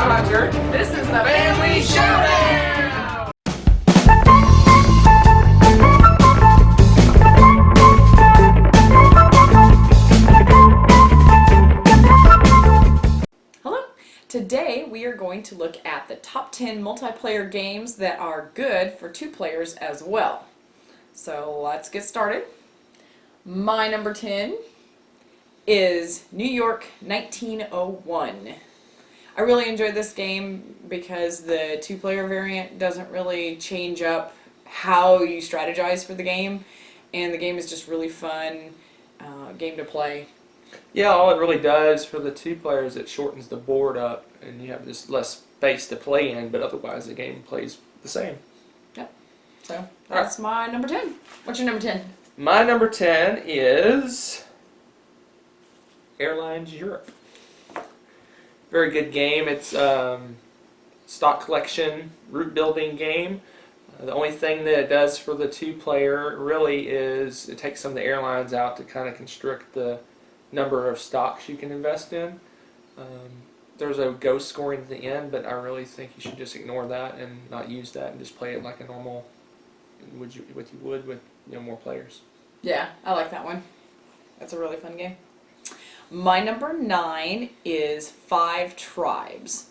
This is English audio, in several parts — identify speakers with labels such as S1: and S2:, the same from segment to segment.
S1: Hunter. This is the Family Showdown! Hello. Today we are going to look at the top 10 multiplayer games that are good for two players as well. So let's get started. My number 10 is New York 1901. I really enjoyed this game because the two-player variant doesn't really change up how you strategize for the game, and the game is just really fun game to play.
S2: Yeah, all it really does for the two players, it shortens the board up, and you have this less space to play in, but otherwise the game plays the same.
S1: Yep. So that's my number 10. What's your number 10?
S2: My number 10 is Airlines Europe. Very good game. It's stock collection, route building game. The only thing that it does for the two-player really is it takes some of the airlines out to kind of constrict the number of stocks you can invest in. There's a ghost scoring at the end, but I really think you should just ignore that and not use that and just play it like a normal, what you would with more players.
S1: Yeah, I like that one. That's a really fun game. My number 9 is Five Tribes.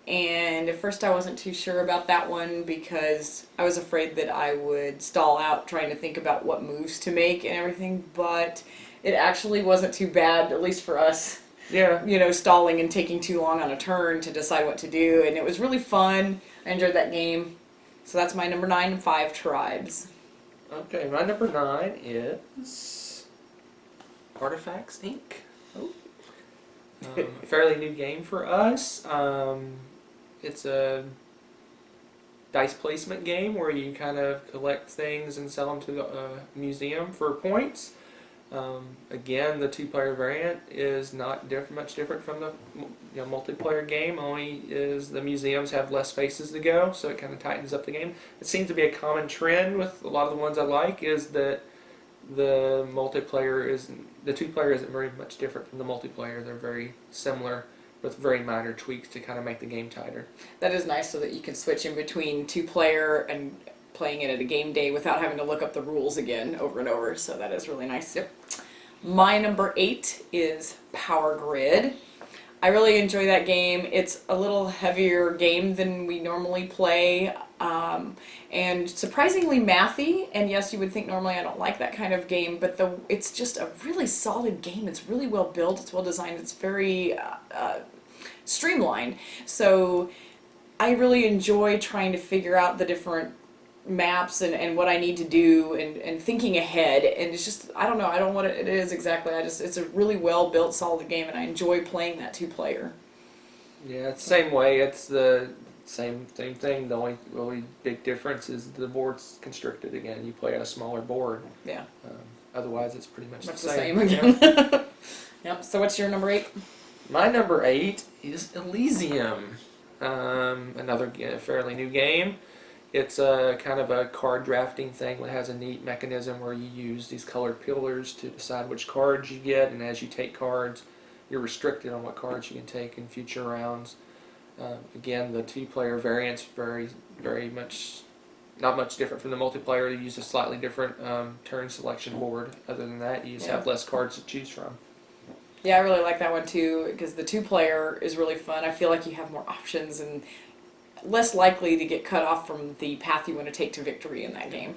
S1: And at first I wasn't too sure about that one because I was afraid that I would stall out trying to think about what moves to make and everything, but it actually wasn't too bad, at least for us.
S2: Yeah.
S1: Stalling and taking too long on a turn to decide what to do, and it was really fun. I enjoyed that game. So that's my number 9, Five Tribes.
S2: Okay, my number 9 is Artifacts Inc. Fairly new game for us. It's a dice placement game where you kind of collect things and sell them to the museum for points. Again, the two-player variant is not much different from the multiplayer game, only is the museums have less spaces to go, so it kind of tightens up the game. It seems to be a common trend with a lot of the ones I like is that the two-player isn't very much different from the multiplayer. They're very similar with very minor tweaks to kind of make the game tighter.
S1: That is nice so that you can switch in between two-player and playing it at a game day without having to look up the rules again over and over, so that is really nice. Yep. My number 8 is Power Grid. I really enjoy that game. It's a little heavier game than we normally play, and surprisingly mathy, and yes, you would think normally I don't like that kind of game, but it's just a really solid game. It's really well built, it's well designed, it's very streamlined, so I really enjoy trying to figure out the different maps and what I need to do and thinking ahead, and it's just, I don't know what it is exactly. It's a really well built solid game, and I enjoy playing that two-player.
S2: Yeah, it's the same way. It's the same thing. The only big difference is the board's constricted again. You play on a smaller board.
S1: Yeah.
S2: Otherwise, it's pretty much the
S1: same
S2: same
S1: again.
S2: Yeah.
S1: Yep. So what's your number 8?
S2: My number 8 is Elysium. Another fairly new game. It's a kind of a card drafting thing that has a neat mechanism where you use these colored pillars to decide which cards you get, and as you take cards, you're restricted on what cards you can take in future rounds. Again, the two-player variant's very much not much different from the multiplayer. You use a slightly different turn selection board. Other than that, you just have less cards to choose from.
S1: Yeah, I really like that one too because the two-player is really fun. I feel like you have more options and less likely to get cut off from the path you want to take to victory in that game.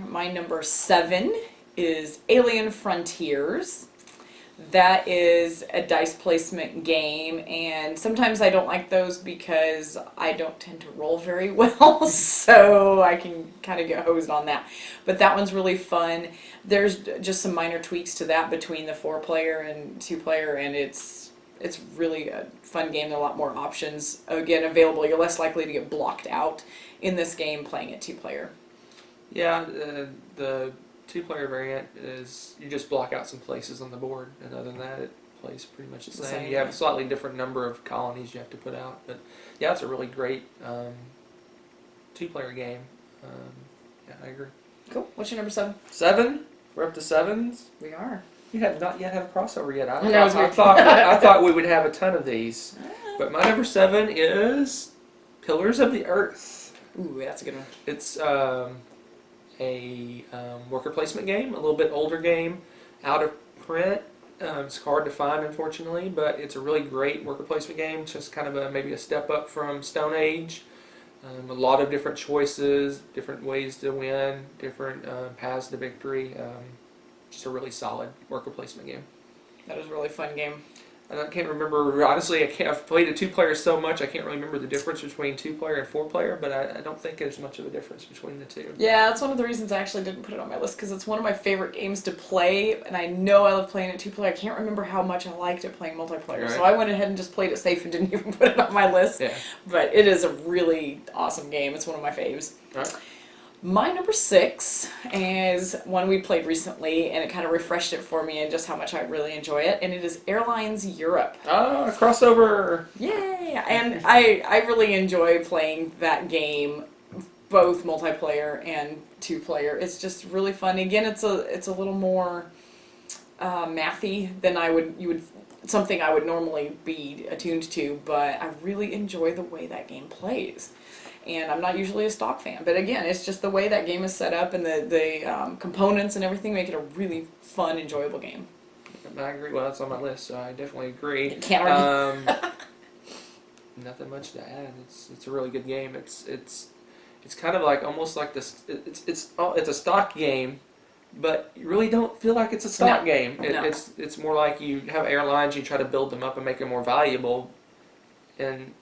S1: My number 7 is Alien Frontiers. That is a dice placement game, and sometimes I don't like those because I don't tend to roll very well, so I can kind of get hosed on that. But that one's really fun. There's just some minor tweaks to that between the 4-player and 2-player, and it's really a fun game. There are a lot more options, again, available. You're less likely to get blocked out in this game playing it 2-player.
S2: Yeah, the two-player variant is you just block out some places on the board, and other than that, it plays pretty much the same. You have a slightly different number of colonies you have to put out, but yeah, it's a really great two-player game. Yeah, I agree.
S1: Cool. What's your number 7?
S2: 7? We're up to 7s.
S1: We are.
S2: You have not yet have a crossover yet.
S1: I
S2: thought we would have a ton of these. But my number 7 is Pillars of the Earth.
S1: Ooh, that's a good one.
S2: It's a worker placement game, a little bit older game, out of print. It's hard to find, unfortunately, but it's a really great worker placement game. It's just kind of maybe a step up from Stone Age. A lot of different choices, different ways to win, different paths to victory. Just a really solid worker placement game.
S1: That is a really fun game.
S2: And I can't remember, honestly, I've played a 2-player so much, I can't really remember the difference between 2-player and 4-player, but I don't think there's much of a difference between the two.
S1: Yeah, that's one of the reasons I actually didn't put it on my list, because it's one of my favorite games to play, and I know I love playing it 2-player. I can't remember how much I liked it playing multiplayer,
S2: Right.
S1: so I went ahead and just played it safe and didn't even put it on my list.
S2: Yeah.
S1: But it is a really awesome game. It's one of my faves.
S2: All right.
S1: My number 6 is one we played recently, and it kind of refreshed it for me and just how much I really enjoy it, and it is Airlines Europe.
S2: Ah, crossover!
S1: Yay! And I really enjoy playing that game, both multiplayer and 2-player. It's just really fun. Again, it's a little more mathy than something I would normally be attuned to, but I really enjoy the way that game plays. And I'm not usually a stock fan, but again, it's just the way that game is set up and the components and everything make it a really fun, enjoyable game.
S2: I agree. Well, that's on my list, so I definitely agree.
S1: Can't argue.
S2: Nothing much to add. It's a really good game. It's kind of like almost like this. It's a stock game, but you really don't feel like it's a stock game.
S1: No.
S2: It's more like you have airlines, you try to build them up and make them more valuable, and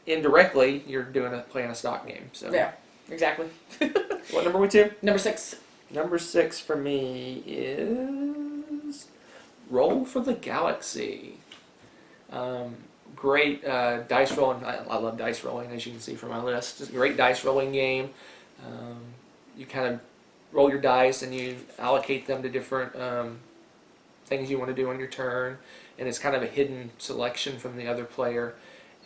S2: indirectly you're playing a stock game. So
S1: Yeah, exactly.
S2: what number are we to?
S1: Number 6.
S2: Number 6 for me is Roll for the Galaxy. Great dice rolling. I love dice rolling, as you can see from my list. Just a great dice rolling game. You kind of roll your dice and you allocate them to different things you want to do on your turn, and it's kind of a hidden selection from the other player.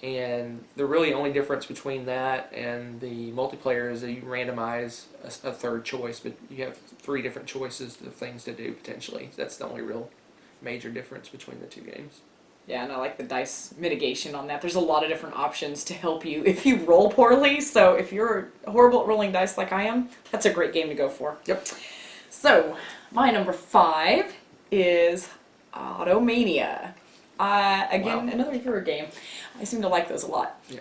S2: And the really only difference between that and the multiplayer is that you randomize a third choice, but you have 3 different choices of things to do potentially. That's the only real major difference between the 2 games.
S1: Yeah, and I like the dice mitigation on that. There's a lot of different options to help you if you roll poorly. So if you're horrible at rolling dice like I am, that's a great game to go for.
S2: Yep.
S1: So my number 5 is Automania. Again,
S2: Wow.
S1: another Euro game. I seem to like those a lot.
S2: Yeah.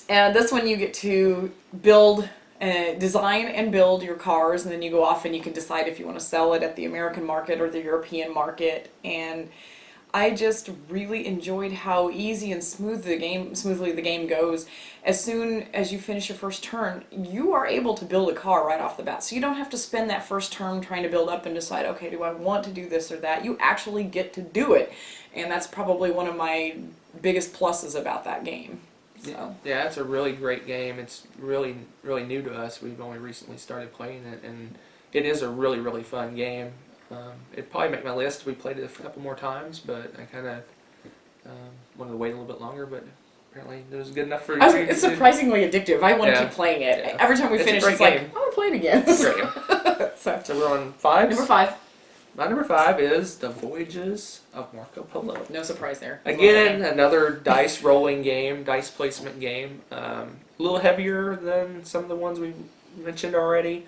S1: And this one you get to build, design and build your cars, and then you go off and you can decide if you want to sell it at the American market or the European market. And I just really enjoyed how easy and smoothly the game goes. As soon as you finish your first turn, you are able to build a car right off the bat. So you don't have to spend that first turn trying to build up and decide, okay, do I want to do this or that? You actually get to do it. And that's probably one of my biggest pluses about that game. So.
S2: Yeah, it's a really great game. It's really, really new to us. We've only recently started playing it, and it is a really, really fun game. It'd probably make my list. We played it a couple more times, but I kind of wanted to wait a little bit longer, but apparently it was good enough for you.
S1: It's surprisingly addictive. I want to keep playing it.
S2: Yeah.
S1: Every time we
S2: It's a
S1: finish,
S2: great
S1: it's like,
S2: game.
S1: I want to play it again.
S2: It's a great game.
S1: So,
S2: So we're on 5.
S1: number 5.
S2: My number 5 is The Voyages of Marco Polo.
S1: No surprise there.
S2: Again, another dice rolling game, dice placement game. A little heavier than some of the ones we mentioned already.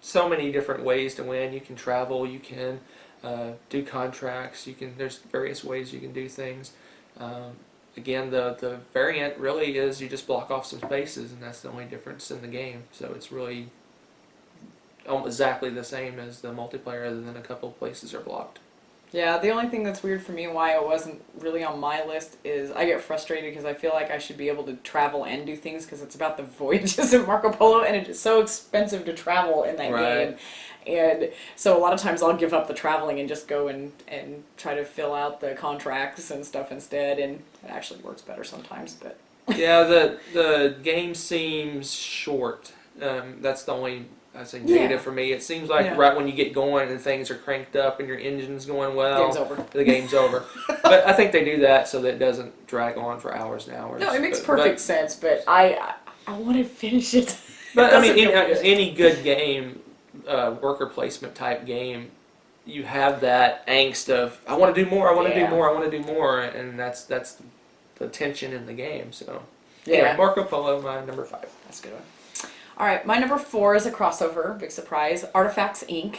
S2: So many different ways to win. You can travel. You can do contracts. There's various ways you can do things. Again, the variant really is you just block off some spaces, and that's the only difference in the game. So it's really exactly the same as the multiplayer, other than a couple of places are blocked.
S1: Yeah, the only thing that's weird for me why it wasn't really on my list is I get frustrated because I feel like I should be able to travel and do things because it's about the voyages of Marco Polo, and it is so expensive to travel in that
S2: Right.
S1: game. And so a lot of times I'll give up the traveling and just go and try to fill out the contracts and stuff instead, and it actually works better sometimes. But
S2: Yeah, the game seems short. That's the only, I'd say, negative
S1: Yeah.
S2: for me. It seems like
S1: Yeah.
S2: right when you get going and things are cranked up and your engine's going well,
S1: game's over.
S2: the game's over. But I think they do that so that it doesn't drag on for hours and hours.
S1: No, it makes
S2: But-
S1: perfect sense, but I want to finish it.
S2: But I mean,
S1: Doesn't feel good.
S2: any good game, worker placement type game, you have that angst of I want to do more, I want to
S1: Yeah.
S2: do more, I want to do more, and that's the tension in the game. So
S1: Yeah.
S2: anyway, Marco Polo, my number 5.
S1: That's a good one. All right, my number 4 is a crossover. Big surprise. Artifacts Inc.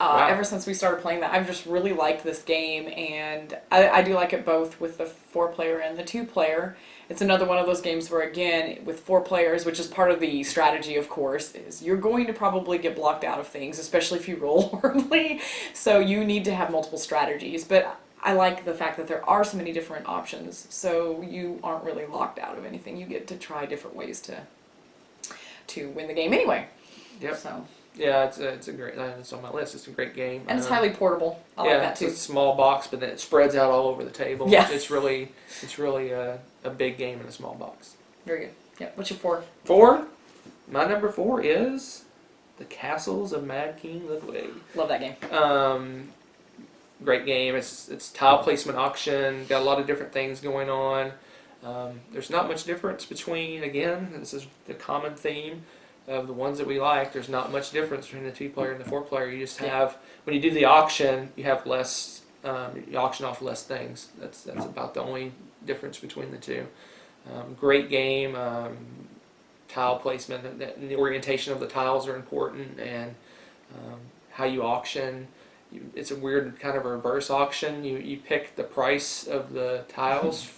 S2: Wow.
S1: Ever since we started playing that, I've just really liked this game, and I do like it both with the 4-player and the 2-player. It's another one of those games where, again, with 4 players, which is part of the strategy, of course, is you're going to probably get blocked out of things, especially if you roll horribly. So you need to have multiple strategies. But I like the fact that there are so many different options, so you aren't really locked out of anything. You get to try different ways to win the game anyway.
S2: Yep.
S1: So.
S2: Yeah, it's a great. It's on my list. It's a great game.
S1: And it's highly portable. I like that too.
S2: It's a small box, but then it spreads out all over the table.
S1: Yeah.
S2: It's really a big game in a small box.
S1: Very good. Yeah. What's your 4?
S2: 4. My number 4 is The Castles of Mad King Ludwig.
S1: Love that game.
S2: Great game. It's tile placement auction. Got a lot of different things going on. There's not much difference between, again, this is the common theme of the ones that we like. There's not much difference between the 2-player and the 4-player. You just have, when you do the auction, you have less, you auction off less things. That's about the only difference between the two. Great game. Tile placement, and the orientation of the tiles are important, and how you auction. It's a weird kind of reverse auction. You pick the price of the tiles,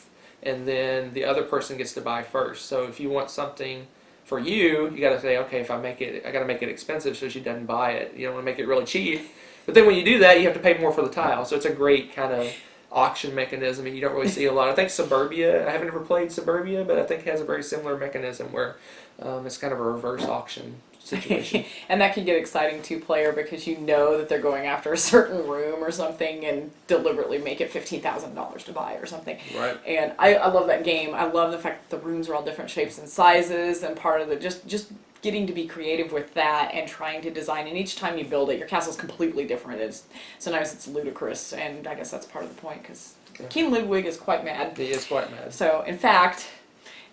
S2: and then the other person gets to buy first. So if you want something for you got to say, okay, if I make it, I got to make it expensive so she doesn't buy it. You don't want to make it really cheap. But then when you do that, you have to pay more for the tile. So it's a great kind of auction mechanism, and you don't really see a lot. I think Suburbia, I haven't ever played Suburbia, but I think it has a very similar mechanism where it's kind of a reverse auction situation.
S1: And that can get exciting 2-player because you know that they're going after a certain room or something and deliberately make it $15,000 to buy or something.
S2: Right.
S1: And I love that game. I love the fact that the rooms are all different shapes and sizes, and part of the just getting to be creative with that and trying to design. And each time you build it, your castle's completely different. Sometimes it's ludicrous, and I guess that's part of the point because King Ludwig is quite mad.
S2: He is quite mad.
S1: So, in fact,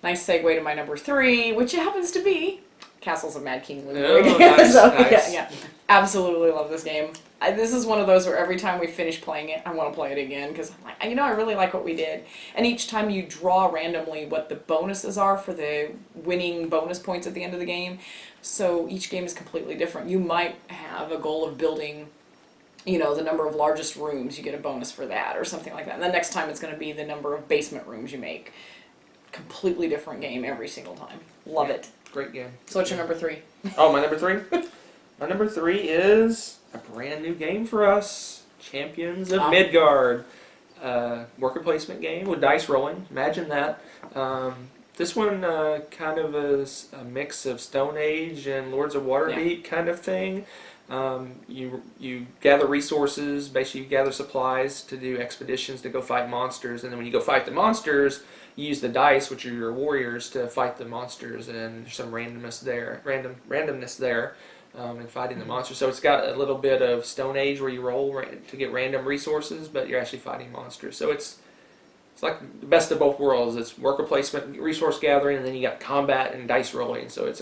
S1: nice segue to my number 3, which happens to be Castles of Mad King Ludwig.
S2: Oh, nice,
S1: So,
S2: nice.
S1: yeah, absolutely love this game. This is one of those where every time we finish playing it, I want to play it again because I'm like, I really like what we did. And each time you draw randomly what the bonuses are for the winning bonus points at the end of the game. So each game is completely different. You might have a goal of building, the number of largest rooms. You get a bonus for that or something like that. And the next time it's going to be the number of basement rooms you make. Completely different game every single time. Love it.
S2: Great game.
S1: So what's your number 3?
S2: Oh, my number 3? My number 3 is a brand new game for us. Champions of Midgard. Worker placement game with dice rolling. Imagine that. This one kind of is a mix of Stone Age and Lords of Waterdeep kind of thing. You gather resources, basically you gather supplies to do expeditions to go fight monsters, and then when you go fight the monsters, you use the dice, which are your warriors, to fight the monsters, and there's some randomness there, in fighting the monsters. So it's got a little bit of Stone Age where you roll to get random resources, but you're actually fighting monsters. So it's like the best of both worlds. It's worker placement, resource gathering, and then you got combat and dice rolling. So it's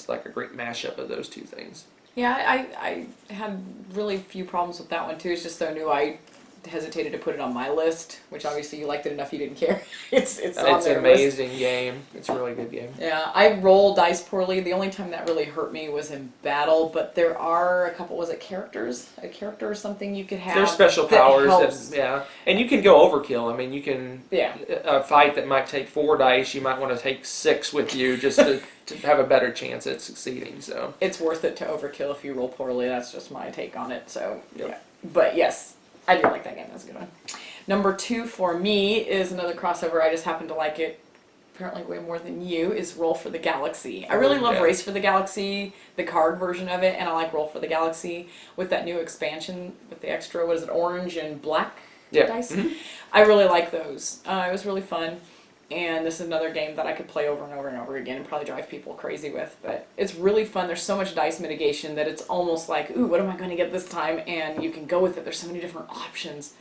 S2: like a great mashup of those two things.
S1: Yeah, I had really few problems with that one too. It's just so new. I hesitated to put it on my list, which obviously you liked it enough you didn't care. It's on
S2: It's
S1: their
S2: an
S1: list.
S2: amazing game. It's a really good game.
S1: Yeah, I roll dice poorly. The only time that really hurt me was in battle, but there are a couple, was it characters? A character or something you could have.
S2: There's special
S1: that
S2: powers,
S1: helps.
S2: and you can go overkill. I mean, you can
S1: Yeah.
S2: a fight that might take 4 dice. You might want to take 6 with you just to have a better chance at succeeding. So
S1: It's worth it to overkill if you roll poorly. That's just my take on it. So,
S2: Yep.
S1: yeah. But yes, I do like that game. That's a good one. Number 2 for me is another crossover. I just happen to like it apparently way more than you, is Roll for the Galaxy. I really love
S2: Yeah.
S1: Race for the Galaxy, the card version of it, and I like Roll for the Galaxy with that new expansion with the extra, what is it, orange and black dice?
S2: Mhm.
S1: I really like those. It was really fun. And this is another game that I could play over and over and over again and probably drive people crazy with. But it's really fun. There's so much dice mitigation that it's almost like, ooh, what am I going to get this time? And you can go with it. There's so many different options.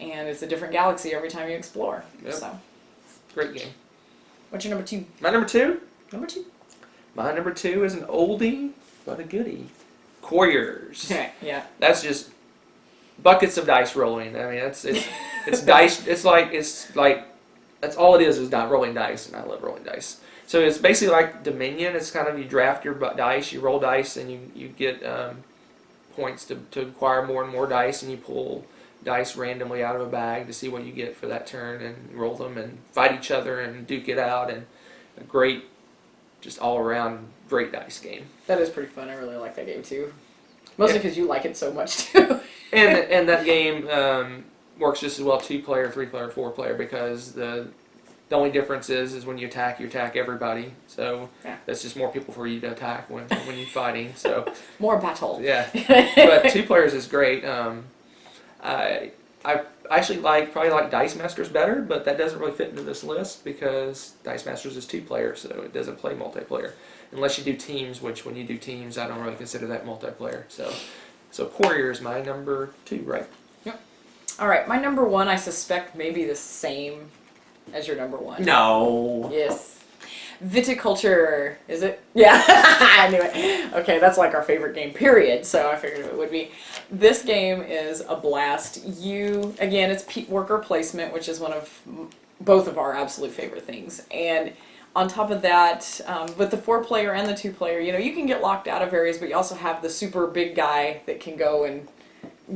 S1: And it's a different galaxy every time you explore.
S2: Yep.
S1: So,
S2: Great game.
S1: what's your number 2?
S2: My number 2?
S1: Number 2?
S2: My number 2 is an oldie but a goodie. Quarriors.
S1: Yeah.
S2: That's just buckets of dice rolling. I mean, it's dice. It's like that's all it is not rolling dice, and I love rolling dice. So it's basically like Dominion. It's kind of you draft your dice, you roll dice, and you get points to acquire more and more dice, and you pull dice randomly out of a bag to see what you get for that turn, and roll them and fight each other and duke it out, and a great, just all around great dice game.
S1: That is pretty fun. I really like that game too. Mostly because you like it so much too.
S2: And that game works just as well 2-player, 3-player, 4-player, because the only difference is when you attack everybody. So that's just more people for you to attack when you're fighting. So
S1: more battle.
S2: Yeah, but 2 players is great. I actually probably like Dice Masters better, but that doesn't really fit into this list because Dice Masters is 2 players, so it doesn't play multiplayer unless you do teams. Which when you do teams, I don't really consider that multiplayer. So Courier is my number 2, right?
S1: Yep. All right, my number 1 I suspect may be the same as your number 1.
S2: No.
S1: Yes. Viticulture, is it? Yeah, I knew it. Okay, that's like our favorite game, period. So I figured it would be. This game is a blast. Again, it's worker placement, which is one of both of our absolute favorite things. And on top of that, with the 4-player and the 2-player, you can get locked out of areas, but you also have the super big guy that can go and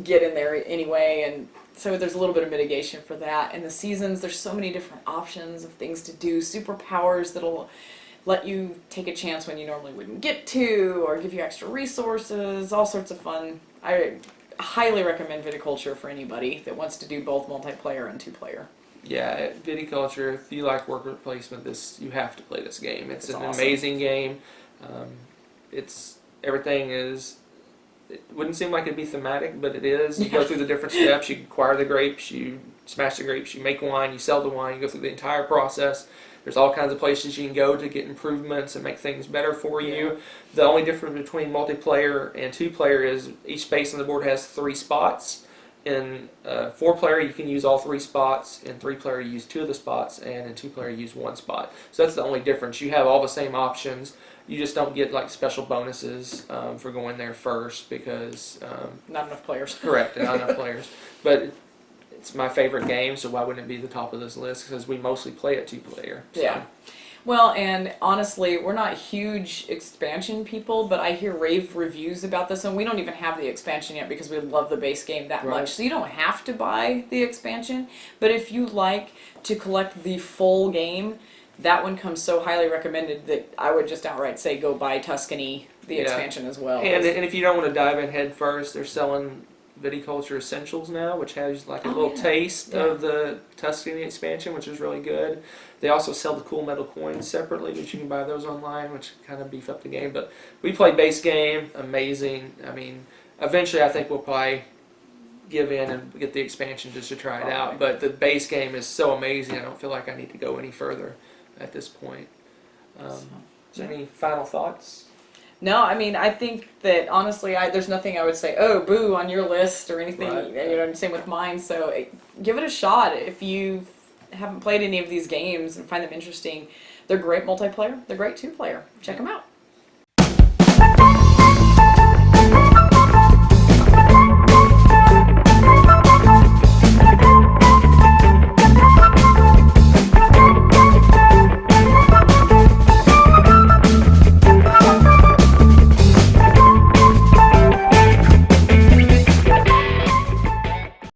S1: get in there anyway, and so there's a little bit of mitigation for that. And the seasons, there's so many different options of things to do, superpowers that'll let you take a chance when you normally wouldn't get to, or give you extra resources, all sorts of fun. I highly recommend Viticulture for anybody that wants to do both multiplayer and 2-player.
S2: Yeah, Viticulture, if you like worker placement, you have to play this game. It's an
S1: awesome.
S2: Amazing game. Everything is. It wouldn't seem like it'd be thematic, but it is. You go through the different steps. You acquire the grapes, you smash the grapes, you make wine, you sell the wine, you go through the entire process. There's all kinds of places you can go to get improvements and make things better for you. The only difference between multiplayer and 2-player is each space on the board has 3 spots. In 4-player, you can use all 3 spots. In 3-player, you use 2 of the spots, and in 2-player, you use 1 spot. So that's the only difference. You have all the same options. You just don't get like special bonuses for going there first because
S1: Not enough players.
S2: correct, not enough players. But it's my favorite game, so why wouldn't it be the top of this list? Because we mostly play it 2-player. So.
S1: Yeah. Well, and honestly, we're not huge expansion people, but I hear rave reviews about this, and we don't even have the expansion yet because we love the base game that much. So you don't have to buy the expansion, but if you like to collect the full game, that one comes so highly recommended that I would just outright say go buy Tuscany, the expansion as well.
S2: And if you don't want to dive in head first, they're selling Viticulture Essentials now, which has like a little taste of the Tuscany expansion, which is really good. They also sell the cool metal coins separately, which you can buy those online, which kind of beef up the game. But we play base game, amazing. I mean, eventually I think we'll probably give in and get the expansion just to try it out. But the base game is so amazing, I don't feel like I need to go any further at this point. Is there any final thoughts?
S1: No, I mean, I think that honestly, there's nothing I would say, oh, boo, on your list or anything.
S2: Right.
S1: Same with mine. So give it a shot if you haven't played any of these games and find them interesting. They're great multiplayer. They're great 2-player. Check them out.